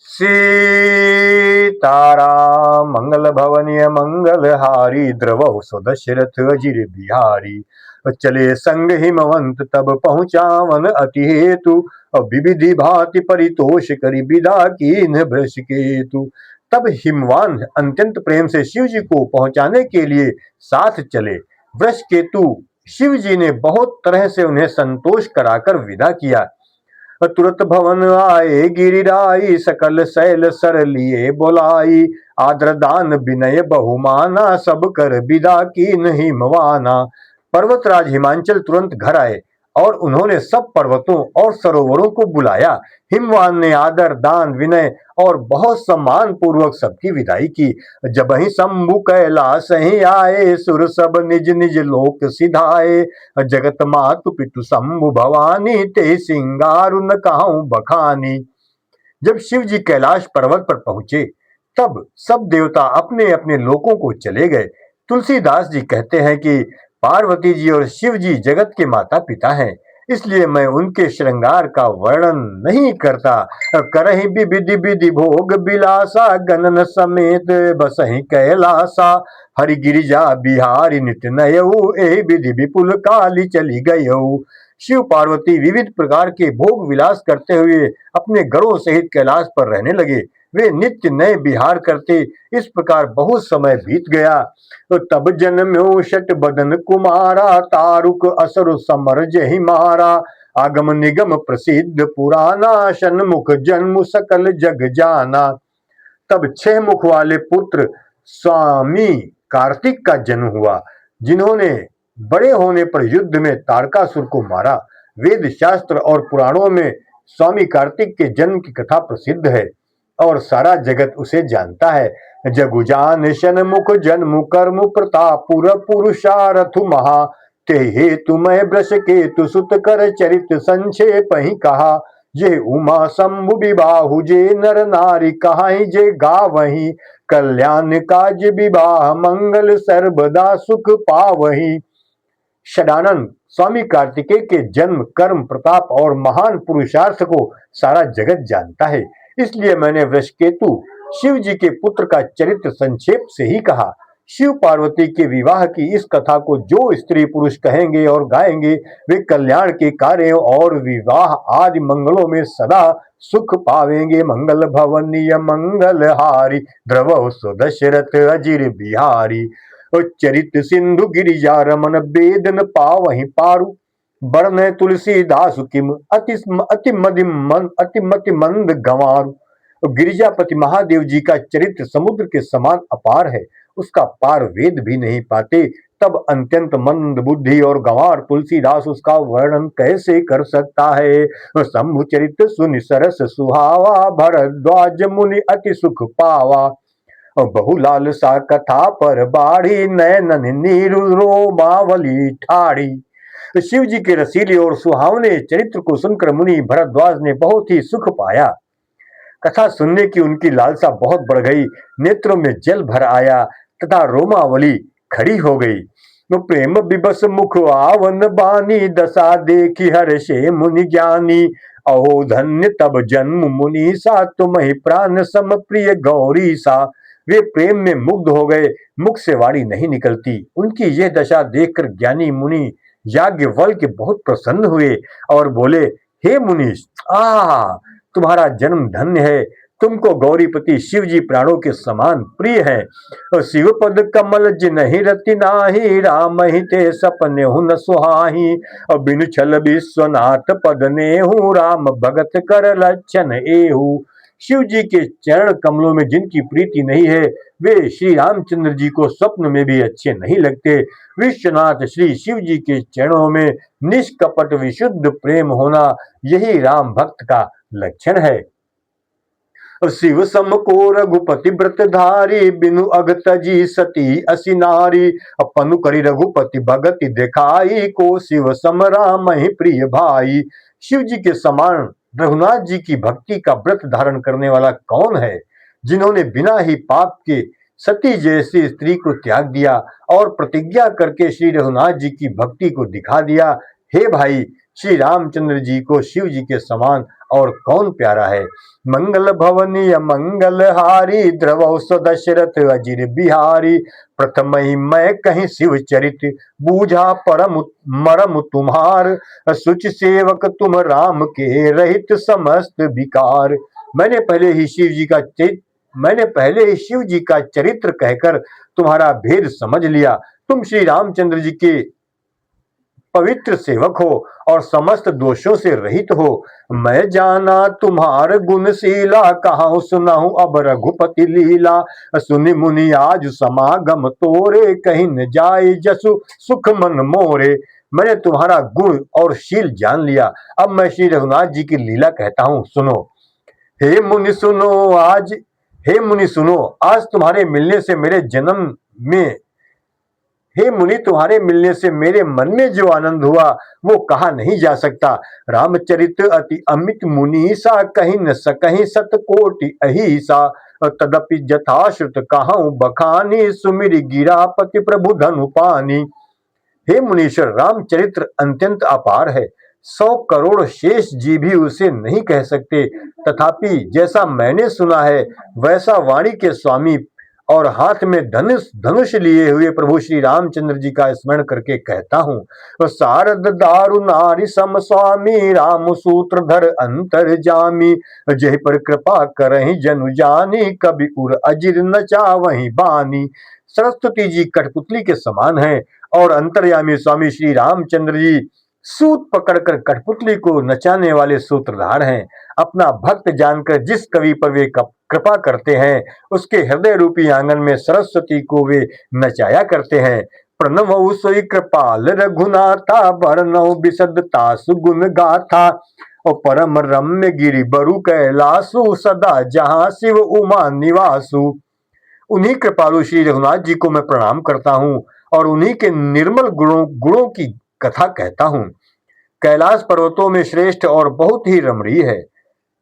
सीताराम मंगल भवनीय मंगलहारी द्रवहु स्वदशरथ अजिर बिहारी। चले संग हिमवंत तब पहुँचावन अति हेतु। विविधि भांति परितोष करी विदा कीन्ह वृष केतु। तब हिमवान अत्यंत प्रेम से शिव जी को पहुंचाने के लिए साथ चले। वृष केतु शिव जी ने बहुत तरह से उन्हें संतोष कराकर विदा किया। तुरत भवन आए गिरिराई सकल शैल सर लिए बोलाई। आदर दान विनय बहुमाना सब कर विदा की नहीं मवाना। पर्वतराज हिमांचल तुरंत घर आए और उन्होंने सब पर्वतों और सरोवरों को बुलाया। हिमवान ने आदर दान विनय और बहुत सम्मान पूर्वक सबकी विदाई की। जब ही शंभु कैलाश ही आए सुर सब निज निज लोक सिधाए। जगत मातु पितु शंभु भवानी ते सिंगारु न कहूं बखानी। जब शिव जी कैलाश पर्वत पर पहुंचे तब सब देवता अपने अपने लोकों को चले गए। तुलसीदास जी कहते हैं कि पार्वती जी और शिव जी जगत के माता पिता हैं, इसलिए मैं उनके श्रृंगार का वर्णन नहीं करता। करहि विधि विधि भोग बिलासा गणन समेत बसहि कैलासा। हरि गिरिजा बिहारी नित नयऊ ए विधि विपुल काली चली गयऊ। शिव पार्वती विविध प्रकार के भोग विलास करते हुए अपने गणों सहित कैलाश पर रहने लगे। वे नित्य नए विहार करते। इस प्रकार बहुत समय बीत गया। तो तब जन्म्यो शट बदन कुमारा तारुक असुर समर जहि मारा। आगम निगम प्रसिद्ध पुराना षण्मुख जन्म सकल जग जाना। तब 6 मुख वाले पुत्र स्वामी कार्तिक का जन्म हुआ, जिन्होंने बड़े होने पर युद्ध में तारकासुर को मारा। वेद शास्त्र और पुराणों में स्वामी कार्तिक के जन्म की कथा प्रसिद्ध है और सारा जगत उसे जानता है। जगु जान षण्मुख जन्म कर्म प्रताप पुरुषारथु महा। ते हेतु मैं वृष केतु सुत कर चरित संक्षेप ही कहा। जे उमा शंभु विबाहु जे नर नारी कहाई जे गावही। कल्याण काज विवाह मंगल सर्वदा सुख पावही। षडानंद स्वामी कार्तिकेय के जन्म कर्म प्रताप और महान पुरुषार्थ को सारा जगत जानता है, इसलिए मैंने वृषकेतु शिव जी के पुत्र का चरित्र संक्षेप से ही कहा। शिव पार्वती के विवाह की इस कथा को जो स्त्री पुरुष कहेंगे और गाएंगे वे कल्याण के कार्यों और विवाह आदि मंगलों में सदा सुख पावेंगे। मंगल भवनीय मंगलहारी द्रवहु स्वदशरथ अजिर बिहारी। चरित सिंधु गिरिजा रमन वेदन पावहि पारु। बरन तुलसीदास किम अति मति मंद गंवारु। गिरिजापति महादेव जी का चरित्र समुद्र के समान अपार है, उसका पार वेद भी नहीं पाते। तब अत्यंत मंद बुद्धि और गंवार तुलसीदास उसका वर्णन कैसे कर सकता है। शंभु चरित्र सुनि सरस सुहावा भरद्वाज मुनि अति सुख पावा। बहुलाल सा कथा पर बाढ़ी नैनन नीरु रोमावली ठाड़ी। शिव जी के रसीले और सुहावने चरित्र को सुनकर मुनि भरद्वाज ने बहुत ही सुख पाया। कथा सुनने की उनकी लालसा बहुत बढ़ गई, नेत्रों में जल भर आया तथा रोमावली खड़ी हो गई। तो प्रेम विबस मुख आवन बानी दशा देखी हर्षे मुनि ज्ञानी। अहो धन्य तब जन्म मुनि सा तुम ही प्राण सम प्रिय गौरी सा। वे प्रेम में मुग्ध हो गए, मुख से वाणी नहीं निकलती। उनकी यह दशा देखकर ज्ञानी मुनि याज्ञवल्क्य बहुत प्रसन्न हुए और बोले, हे मुनीश, तुम्हारा जन्म धन्य है। तुमको गौरीपति शिव जी प्राणों के समान प्रिय है। शिव पद कमल जिनहि रति नाही राम ही ते सपने हु न सुहाही। बिनु छल विश्वनाथ पद नेहु राम भगत कर लक्षण एहू। शिव जी के चरण कमलों में जिनकी प्रीति नहीं है वे श्री रामचंद्र जी को स्वप्न में भी अच्छे नहीं लगते। विश्वनाथ श्री शिव जी के चरणों में निष्कपट विशुद्ध प्रेम होना यही राम भक्त का लक्षण है। शिव सम को रघुपति व्रत धारी बिनु अग तजी सती असी नारी। अपनु करी रघुपति भगति दिखाई को शिव सम राम ही प्रिय भाई। शिव जी के समान रघुनाथ जी की भक्ति का व्रत धारण करने वाला कौन है, जिन्होंने बिना ही पाप के सती जैसी स्त्री को त्याग दिया और प्रतिज्ञा करके श्री रघुनाथ जी की भक्ति को दिखा दिया। हे भाई, श्री रामचंद्र जी को शिव जी के समान और कौन प्यारा है। मंगल भवनीय मंगलहारी द्रवौ दशरथ अजिर बिहारी। प्रथम ही मैं कहीं शिव चरित बूझा परम मरम तुम्हार। सुच सेवक तुम राम के रहित समस्त विकार। मैंने पहले ही शिव जी का चरित्र कहकर तुम्हारा भेद समझ लिया। तुम श्री रामचंद्र जी के पवित्र सेवक हो और समस्त दोषों से रहित हो। मैं जाना तुम्हार गुणशीला, कहां सुनाऊं अब रघुपति लीला। सुनि मुनि आज समागम तोरे, कहीं न जाए जसु सुख मन मोरे। मैंने तुम्हारा गुण और शील जान लिया, अब मैं श्री रघुनाथ जी की लीला कहता हूं, सुनो। हे मुनि सुनो आज हे मुनि सुनो, आज तुम्हारे मिलने से मेरे जन्म में हे मुनि तुम्हारे मिलने से मेरे मन में जो आनंद हुआ वो कहा नहीं जा सकता। रामचरित अति अमित मुनीसा, कहीं न सकहीं सत कोटि अहिसा। तदपि जथाश्रुत कहाऊं बखानी, सुमिरि गिरापति प्रभु धनु पानी। हे मुनीश्वर, रामचरित्र अत्यंत अपार है, 100 करोड़ शेष जी भी उसे नहीं कह सकते। तथापि जैसा मैंने सुना है वैसा वाणी के स्वामी और हाथ में धनुष लिए हुए प्रभु श्री रामचंद्र जी का स्मरण करके कहता हूँ। शारद दारु नारी सम स्वामी, राम सूत्रधर अंतर जामी। जय पर कृपा करहि जनु जानी, कभी उर अजिर नचा वही बानी। सरस्वती जी कठपुतली के समान है और अंतर्यामी स्वामी श्री रामचंद्र जी सूत पकड़कर कठपुतली को नचाने वाले सूत्रधार हैं। अपना भक्त जानकर जिस कवि पर वे कृपा करते हैं उसके हृदय रूपी आंगन में सरस्वती को वे नचाया करते हैं। प्रणव सोई कृपाल रघुनाथा, वर्णव विशदता सुगुण गाथा। और परम रम्य गिरि बरु कैलासु, सदा जहां शिव उमा निवासु। उन्हीं कृपालु श्री रघुनाथ जी को मैं प्रणाम करता हूँ और उन्हीं के निर्मल गुणों की कथा कहता हूँ। कैलाश पर्वतों में श्रेष्ठ और बहुत ही रमणीय है।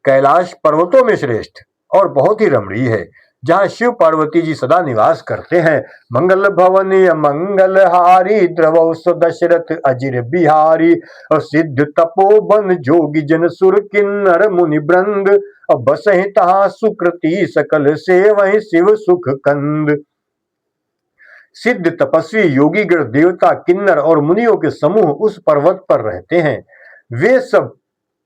कैलाश पर्वतों में श्रेष्ठ और बहुत ही रमणीय है, जहाँ शिव पार्वती जी सदा निवास करते हैं। मंगल भवनीय मंगलहारी, द्रवौ दशरथ अजिर बिहारी। और सिद्ध तपोवन जोगी जन सुर किन्नर मुनि वृंद, बसहि तहा सुकृति सकल से वही शिव सुख कंद। सिद्ध तपस्वी योगीगण देवता किन्नर और मुनियों के समूह उस पर्वत पर रहते हैं। वे सब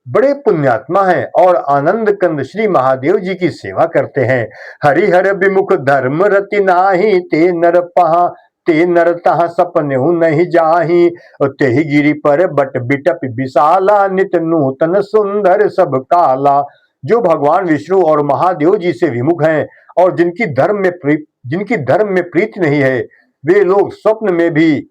बड़े पुण्यात्मा हैं और आनंद कंद श्री महादेव जी की सेवा करते हैं। हरिहर विमुख धर्म रति नाही, ते नर तहा सपने नहीं जाही। तेहि गिरि पर बट बिटप विशाला, नित नूतन सुंदर सब काला। जो भगवान विष्णु और महादेव जी से विमुख हैं और जिनकी धर्म में प्रीति नहीं है, वे लोग स्वप्न में भी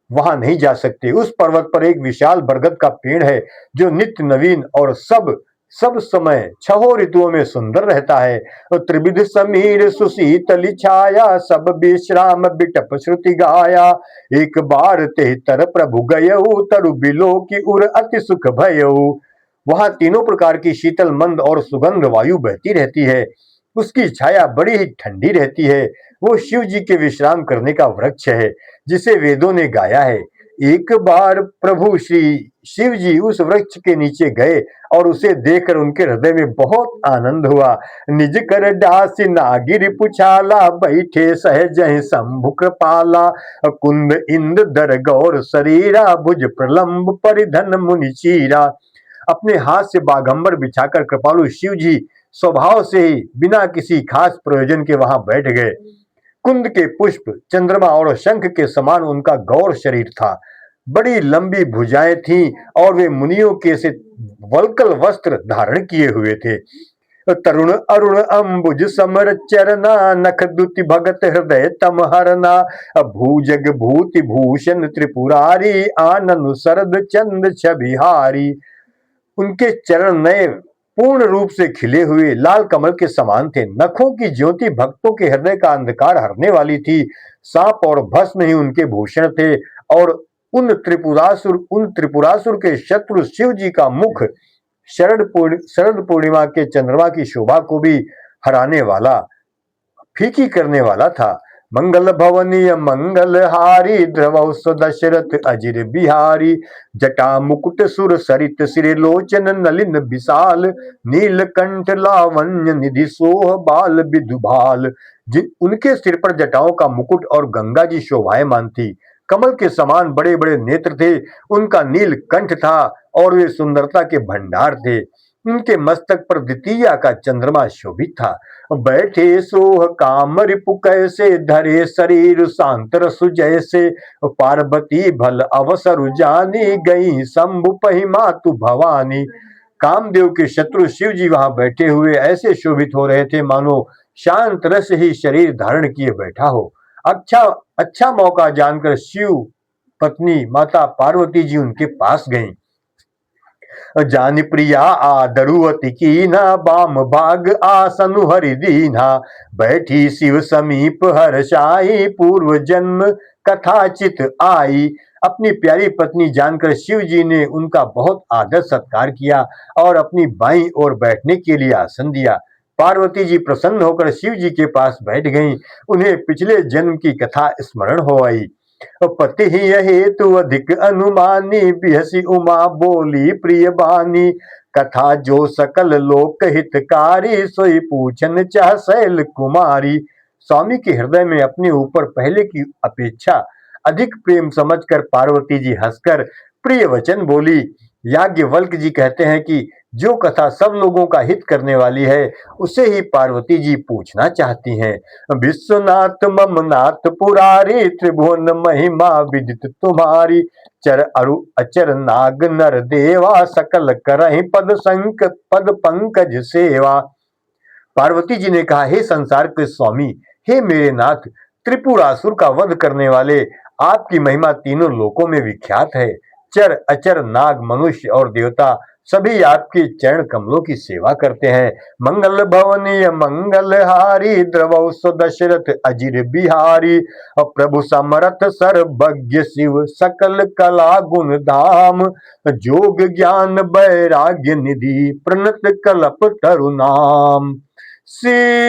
वहां नहीं जा सकते। उस पर्वत पर एक विशाल बरगद का पेड़ है जो नित्य नवीन और सब समय 6 ऋतुओं में सुंदर रहता है। त्रिविध समीर सुशीतली छाया, सब विश्राम बिटप श्रुति गाया। एक बार तेहतर प्रभु गयऊ, तरु बिलो की उर अति सुख भयऊ। वहां तीनों प्रकार की शीतल मंद और सुगंध वायु बहती रहती है। उसकी छाया बड़ी ही ठंडी रहती है। वो शिव जी के विश्राम करने का वृक्ष है जिसे वेदों ने गाया है। एक बार प्रभु श्री शिव जी उस वृक्ष के नीचे गए और उसे देखकर उनके हृदय में बहुत आनंद हुआ। निज कर डासी नागिर पुछाला, बैठे सहज शंभु कृपाला। कुंद इंद दर गौर शरीरा, भुज प्रलंब परिधन मुनि चीरा। अपने हाथ से बागंबर बिछाकर कृपालु शिव जी स्वभाव से ही बिना किसी खास प्रयोजन के वहां बैठ गए। कुंद के पुष्प, चंद्रमा और शंख के समान उनका गौर शरीर था। बड़ी लंबी भुजाएं थीं और वे मुनियों के से वल्कल वस्त्र धारण किए हुए थे। तरुण अरुण अंबुज समर चरना, नख दुति भगत हृदय तम हरना। भूजग भूति भूषण त्रिपुरारी, आननु शरद चंद छबिहारी। उनके चरण नए पूर्ण रूप से खिले हुए लाल कमल के समान थे। नखों की ज्योति भक्तों के हृदय का अंधकार हरने वाली थी। सांप और भस्म ही उनके भूषण थे और उन त्रिपुरासुर के शत्रु शिव जी का मुख शरद पूर्णिमा के चंद्रमा की शोभा को भी हराने वाला, फीकी करने वाला था। मंगल भवनीय मंगलहारी द्रवौ दशरथ अजिर बिहारी। जटा मुकुट सुर सरित सिर लोचन नलिन विशाल। नीलकंठ लावण्य निधि सोह बाल विधुभाल। उनके सिर पर जटाओं का मुकुट और गंगा जी शोभायमान थी। कमल के समान बड़े बड़े नेत्र थे। उनका नील कंठ था और वे सुंदरता के भंडार थे। उनके मस्तक पर द्वितीया का चंद्रमा शोभित था। बैठे सोह काम रिपु कैसे धरे शरीर शांत रसु जैसे। पार्वती भल अवसर जानी गई शंभु पहि मातु भवानी। कामदेव के शत्रु शिव जी वहां बैठे हुए ऐसे शोभित हो रहे थे मानो शांत रस ही शरीर धारण किए बैठा हो। अच्छा अच्छा मौका जानकर शिव पत्नी माता पार्वती जी उनके पास गईं। जानि प्रिया आदरुवति कीना बाम भाग आसनु हरि दीना। बैठी शिव समीप हर्षाई पूर्व जन्म कथाचित आई। अपनी प्यारी पत्नी जानकर शिव जी ने उनका बहुत आदर सत्कार किया और अपनी बाईं ओर बैठने के लिए आसन दिया। पार्वती जी प्रसन्न होकर शिव जी के पास बैठ गईं। उन्हें पिछले जन्म की कथा स्मरण हो आई। पति ही हेतु अधिक अनुमानी बिहसी उमा बोली प्रिय बानी। कथा जो सकल लोक हितकारी सोई पूछन चाह शैल कुमारी। स्वामी के हृदय में अपने ऊपर पहले की अपेक्षा अधिक प्रेम समझकर पार्वती जी हंसकर प्रिय वचन बोली। याज्ञवल्क्य जी कहते हैं कि जो कथा सब लोगों का हित करने वाली है उसे ही पार्वती जी पूछना चाहती हैं। विश्वनाथ ममनाथ पुरारी त्रिभुवन महिमा विदित तुम्हारी। चर अरु अचर नाग नर देवा सकल करहि पद पंकज सेवा। पार्वती जी ने कहा, हे संसार के स्वामी, हे मेरे नाथ, त्रिपुरासुर का वध करने वाले, आपकी महिमा तीनों लोकों में विख्यात है। चर अचर नाग मनुष्य और देवता सभी आपके चरण कमलों की सेवा करते हैं। मंगल भवनीय मंगलहारी द्रवौ दशरथ अजिर बिहारी। प्रभु समरथ सर्वज्ञ शिव सकल कला गुण धाम। जोग ज्ञान वैराग्य निधि प्रणत कल्प तरु नाम। सीताराम।